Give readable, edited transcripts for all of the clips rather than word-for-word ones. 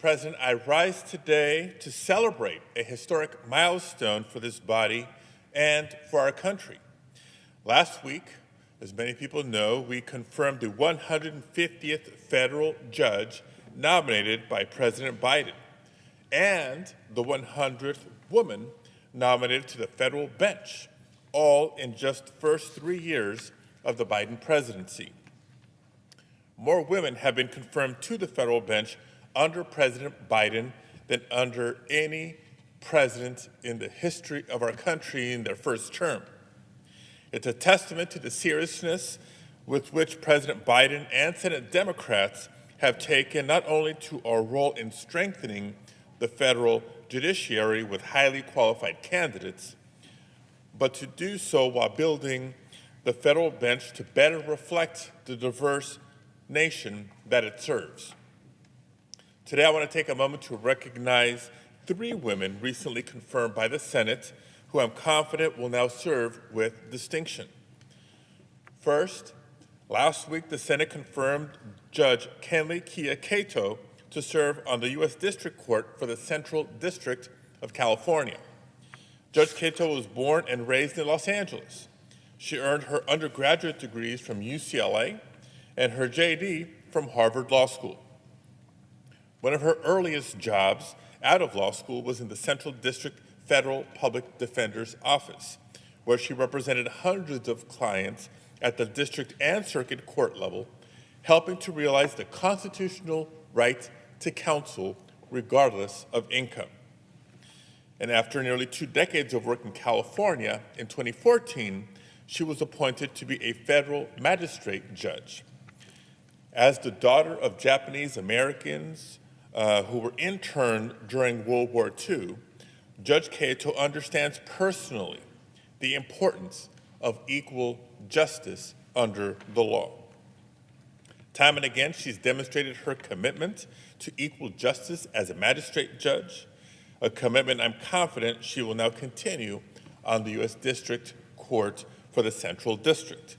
President, I rise today to celebrate a historic milestone for this body and for our country. Last week, as many people know, we confirmed the 150th federal judge nominated by President Biden and the 100th woman nominated to the federal bench, all in just the first 3 years of the Biden presidency. More women have been confirmed to the federal bench under President Biden than under any president in the history of our country in their first term. It's a testament to the seriousness with which President Biden and Senate Democrats have taken not only to our role in strengthening the federal judiciary with highly qualified candidates, but to do so while building the federal bench to better reflect the diverse nation that it serves. Today, I want to take a moment to recognize 3 women recently confirmed by the Senate who I'm confident will now serve with distinction. First, last week, the Senate confirmed Judge Kenley Kato to serve on the U.S. District Court for the Central District of California. Judge Kato was born and raised in Los Angeles. She earned her undergraduate degrees from UCLA and her JD from Harvard Law School. One of her earliest jobs out of law school was in the Central District Federal Public Defender's Office, where she represented hundreds of clients at the district and circuit court level, helping to realize the constitutional right to counsel regardless of income. And after nearly 2 decades of work in California, in 2014, she was appointed to be a federal magistrate judge. As the daughter of Japanese Americans who were interned during World War II, Judge Kato understands personally the importance of equal justice under the law. Time and again, she's demonstrated her commitment to equal justice as a magistrate judge, a commitment I'm confident she will now continue on the U.S. District Court for the Central District.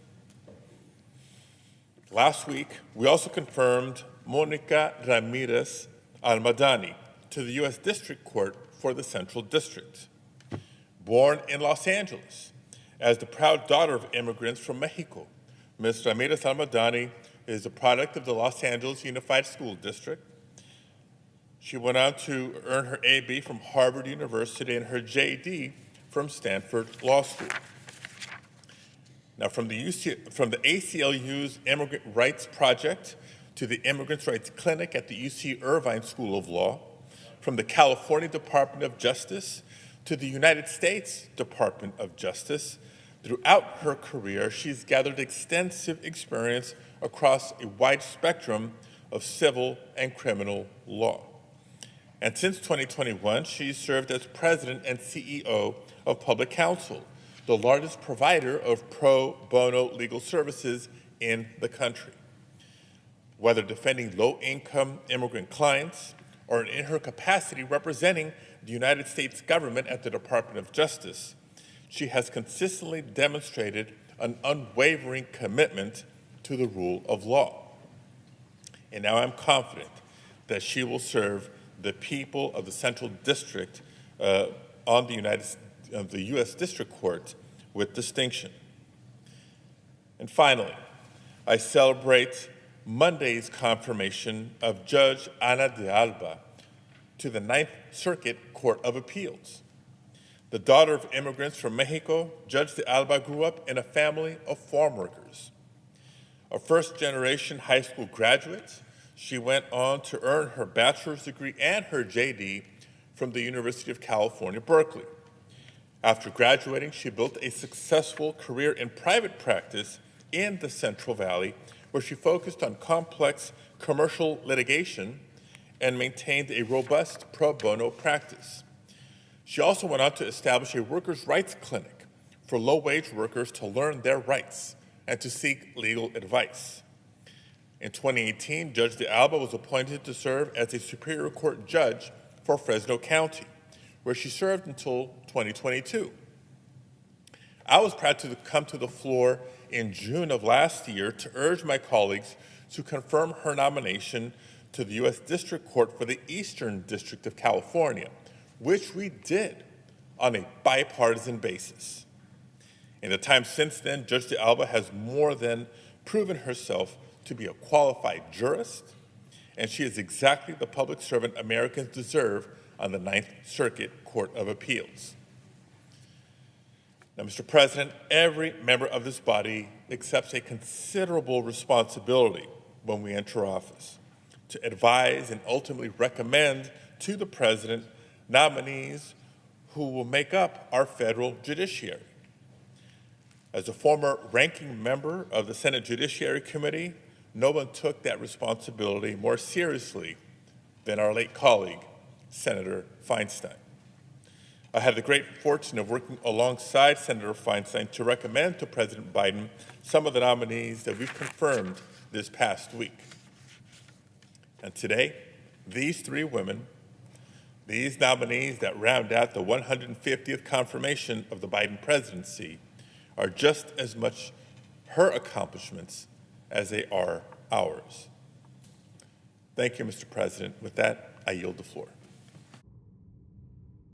Last week, we also confirmed Monica Ramirez Almadani to the U.S. District Court for the Central District. Born in Los Angeles as the proud daughter of immigrants from Mexico, Ms. Ramirez Almadani is a product of the Los Angeles Unified School District. She went on to earn her AB from Harvard University and her JD from Stanford Law School. Now, from the ACLU's Immigrant Rights Project to the Immigrants' Rights Clinic at the UC Irvine School of Law, from the California Department of Justice to the United States Department of Justice, throughout her career, she's gathered extensive experience across a wide spectrum of civil and criminal law. And since 2021, she's served as president and CEO of Public Counsel, the largest provider of pro bono legal services in the country. Whether defending low-income immigrant clients or in her capacity representing the United States government at the Department of Justice, she has consistently demonstrated an unwavering commitment to the rule of law. And now I'm confident that she will serve the people of the Central District on the U.S. District Court with distinction. And finally, I celebrate Monday's confirmation of Judge Ana de Alba to the Ninth Circuit Court of Appeals. The daughter of immigrants from Mexico, Judge de Alba grew up in a family of farm workers. A first-generation high school graduate, she went on to earn her bachelor's degree and her JD from the University of California, Berkeley. After graduating, she built a successful career in private practice in the Central Valley, where she focused on complex commercial litigation and maintained a robust pro bono practice. She also went on to establish a workers' rights clinic for low-wage workers to learn their rights and to seek legal advice. In 2018, Judge de Alba was appointed to serve as a Superior Court judge for Fresno County, where she served until 2022. I was proud to come to the floor in June of last year to urge my colleagues to confirm her nomination to the U.S. District Court for the Eastern District of California, which we did on a bipartisan basis. In the time since then, Judge de Alba has more than proven herself to be a qualified jurist, and she is exactly the public servant Americans deserve on the Ninth Circuit Court of Appeals. Now, Mr. President, every member of this body accepts a considerable responsibility when we enter office to advise and ultimately recommend to the President nominees who will make up our federal judiciary. As a former ranking member of the Senate Judiciary Committee, no one took that responsibility more seriously than our late colleague, Senator Feinstein. I had the great fortune of working alongside Senator Feinstein to recommend to President Biden some of the nominees that we've confirmed this past week. And today, these three women, these nominees that round out the 150th confirmation of the Biden presidency, are just as much her accomplishments as they are ours. Thank you, Mr. President. With that, I yield the floor.